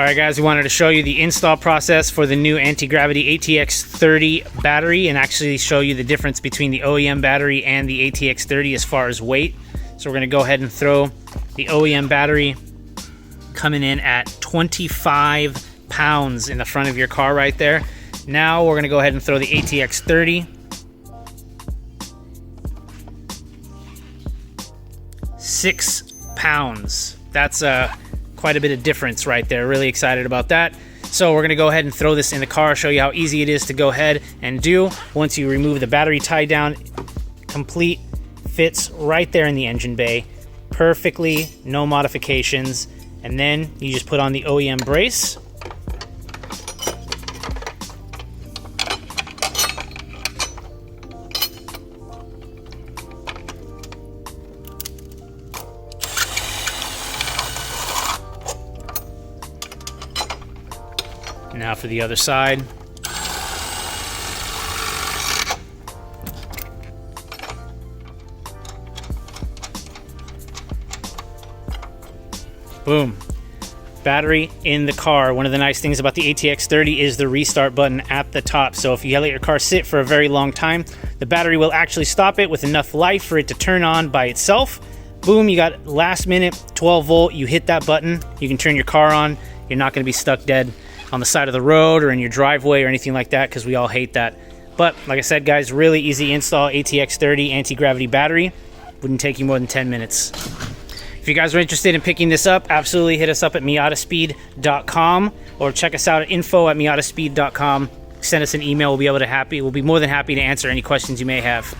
Alright guys, we wanted to show you the install process for the new anti-gravity ATX30 battery and actually show you the difference between the OEM battery and the ATX30 as far as weight. So we're going to go ahead and throw the OEM battery coming in at 25 pounds in the front of your car right there. Now we're going to go ahead and throw the ATX30. 6 pounds. That's quite a bit of difference right there. Really excited about that. So we're going to go ahead and throw this in the car, show you how easy it is to go ahead and do. Once you remove the battery tie down, complete, fits right there in the engine bay perfectly, no modifications. And then you just put on the OEM brace. Now for the other side. Boom. Battery in the car. One of the nice things about the ATX30 is the restart button at the top. So if you let your car sit for a very long time, the battery will actually stop it with enough life for it to turn on by itself. Boom, you got last minute 12 volt. You hit that button, you can turn your car on. You're not going to be stuck dead on the side of the road or in your driveway or anything like that, because we all hate that. But like I said guys, really easy install. ATX30 anti-gravity battery. Wouldn't take you more than 10 minutes. If you guys are interested in picking this up, absolutely hit us up at MiataSpeed.com or check us out at info@MiataSpeed.com. Send us an email. We'll be more than happy to answer any questions you may have.